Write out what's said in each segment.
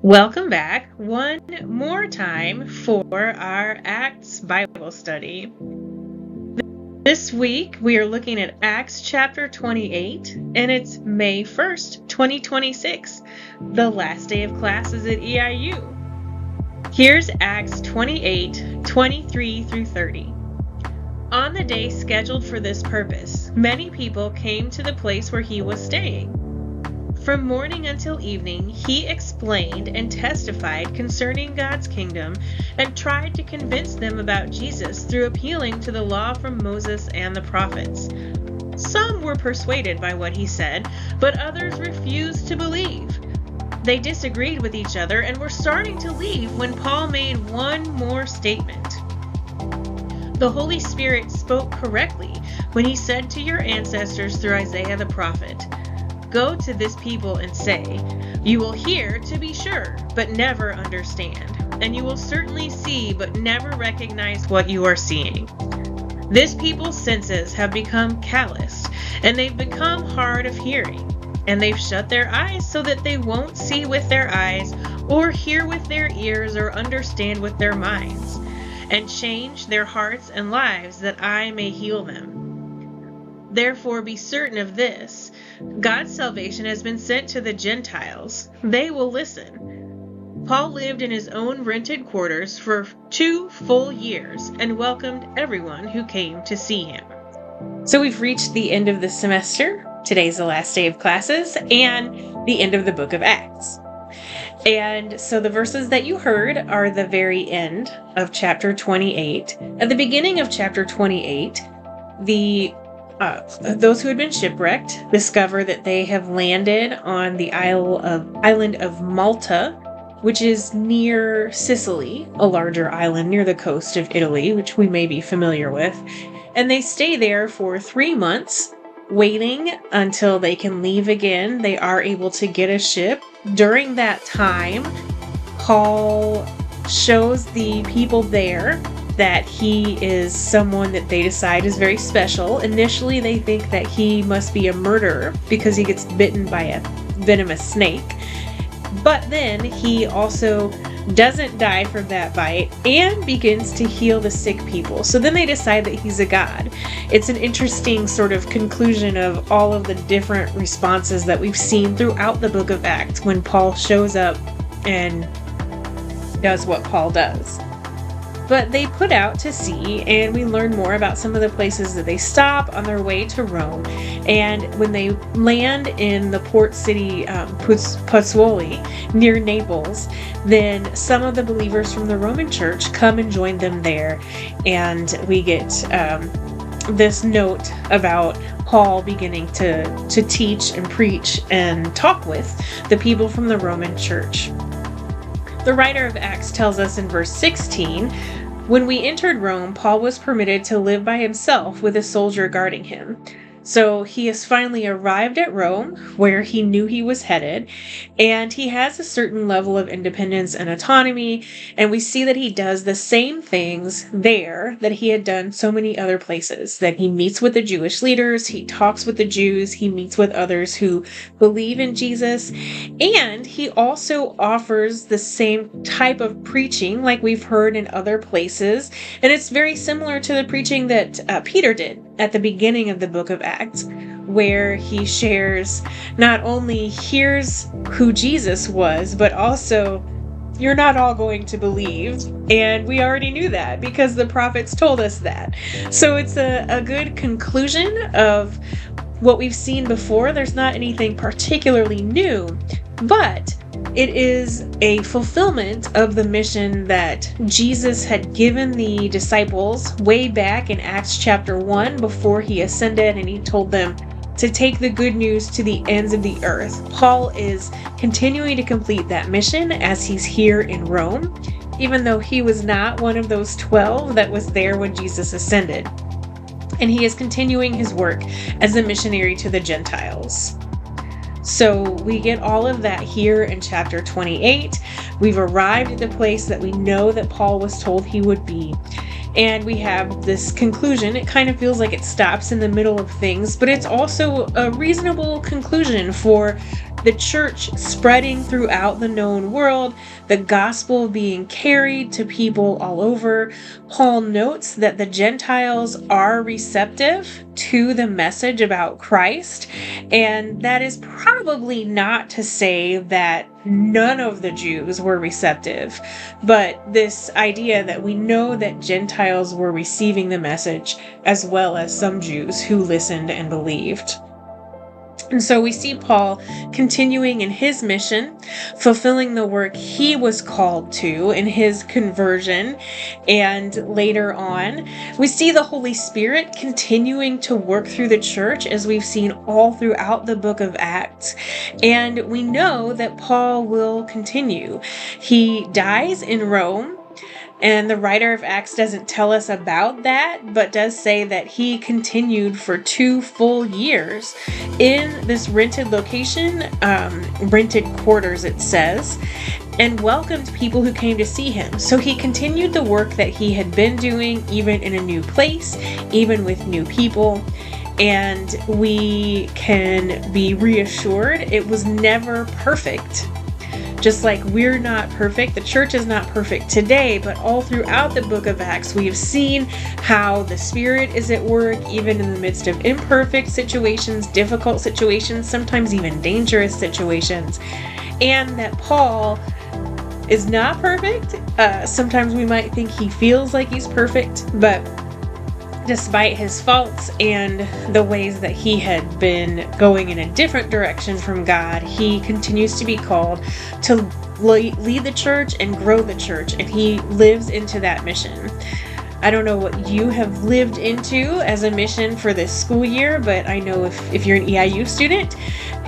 Welcome back one more time for our Acts Bible study. This week we are looking at Acts chapter 28, and it's May 1st, 2026, the last day of classes at EIU. Here's Acts 28, 23 through 30. On the day scheduled for this purpose, many people came to the place where he was staying. From morning until evening, he explained and testified concerning God's kingdom and tried to convince them about Jesus through appealing to the law from Moses and the prophets. Some were persuaded by what he said, but others refused to believe. They disagreed with each other and were starting to leave when Paul made one more statement. The Holy Spirit spoke correctly when he said to your ancestors through Isaiah the prophet, "Go to this people and say, you will hear to be sure, but never understand, and you will certainly see, but never recognize what you are seeing. This people's senses have become calloused, and they've become hard of hearing, and they've shut their eyes so that they won't see with their eyes, or hear with their ears, or understand with their minds, and change their hearts and lives that I may heal them. Therefore be certain of this, God's salvation has been sent to the Gentiles. They will listen." Paul lived in his own rented quarters for 2 full years and welcomed everyone who came to see him. So we've reached the end of the semester. Today's the last day of classes and the end of the book of Acts. And so the verses that you heard are the very end of chapter 28. At the beginning of chapter 28, those who had been shipwrecked discover that they have landed on the island of Malta, which is near Sicily, a larger island near the coast of Italy, which we may be familiar with. And they stay there for 3 months, waiting until they can leave again. They are able to get a ship. During that time, Paul shows the people there that he is someone that they decide is very special. Initially, they think that he must be a murderer because he gets bitten by a venomous snake. But then he also doesn't die from that bite and begins to heal the sick people. So then they decide that he's a god. It's an interesting sort of conclusion of all of the different responses that we've seen throughout the book of Acts when Paul shows up and does what Paul does. But they put out to sea, and we learn more about some of the places that they stop on their way to Rome. And when they land in the port city Pozzuoli near Naples, then some of the believers from the Roman Church come and join them there. And we get this note about Paul beginning to teach and preach and talk with the people from the Roman Church. The writer of Acts tells us in verse 16, "When we entered Rome, Paul was permitted to live by himself with a soldier guarding him." So he has finally arrived at Rome, where he knew he was headed, and he has a certain level of independence and autonomy, and we see that he does the same things there that he had done so many other places, that he meets with the Jewish leaders, he talks with the Jews, he meets with others who believe in Jesus, and he also offers the same type of preaching like we've heard in other places, and it's very similar to the preaching that Peter did at the beginning of the book of Acts, where he shares not only here's who Jesus was, but also you're not all going to believe. And we already knew that because the prophets told us that. So it's a good conclusion of what we've seen before. There's not anything particularly new, but it is a fulfillment of the mission that Jesus had given the disciples way back in Acts chapter 1 before he ascended, and he told them to take the good news to the ends of the earth. Paul is continuing to complete that mission as he's here in Rome, even though he was not one of those 12 that was there when Jesus ascended. And he is continuing his work as a missionary to the Gentiles. So we get all of that here in chapter 28. We've arrived at the place that we know that Paul was told he would be. And we have this conclusion. It kind of feels like it stops in the middle of things, but it's also a reasonable conclusion for the church spreading throughout the known world, the gospel being carried to people all over. Paul notes that the Gentiles are receptive to the message about Christ, and that is probably not to say that none of the Jews were receptive, but this idea that we know that Gentiles were receiving the message as well as some Jews who listened and believed. And so we see Paul continuing in his mission, fulfilling the work he was called to in his conversion. And later on, we see the Holy Spirit continuing to work through the church, as we've seen all throughout the book of Acts. And we know that Paul will continue. He dies in Rome. And the writer of Acts doesn't tell us about that, but does say that he continued for 2 full years in this rented location, rented quarters, it says, and welcomed people who came to see him. So he continued the work that he had been doing, even in a new place, even with new people. And we can be reassured it was never perfect. Just like we're not perfect, the church is not perfect today, but all throughout the book of Acts, we have seen how the Spirit is at work, even in the midst of imperfect situations, difficult situations, sometimes even dangerous situations, and that Paul is not perfect. Sometimes we might think he feels like he's perfect, but despite his faults and the ways that he had been going in a different direction from God, he continues to be called to lead the church and grow the church, and he lives into that mission. I don't know what you have lived into as a mission for this school year, but I know if you're an EIU student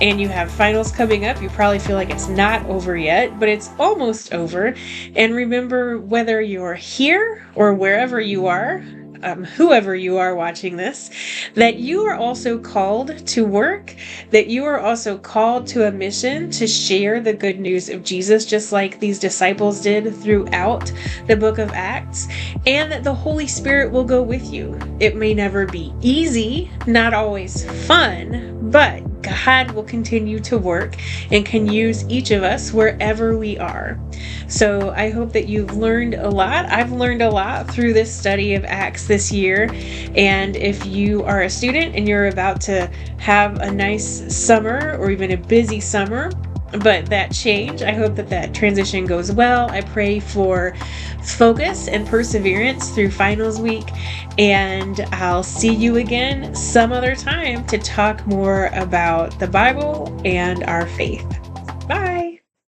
and you have finals coming up, you probably feel like it's not over yet, but it's almost over. And remember, whether you're here or wherever you are, whoever you are watching this, that you are also called to work, that you are also called to a mission to share the good news of Jesus, just like these disciples did throughout the book of Acts, and that the Holy Spirit will go with you. It may never be easy, not always fun, but God will continue to work and can use each of us wherever we are. So I hope that you've learned a lot. I've learned a lot through this study of Acts this year. And if you are a student and you're about to have a nice summer or even a busy summer, but that change, I hope that transition goes well. I pray for focus and perseverance through finals week, and I'll see you again some other time to talk more about the Bible and our faith.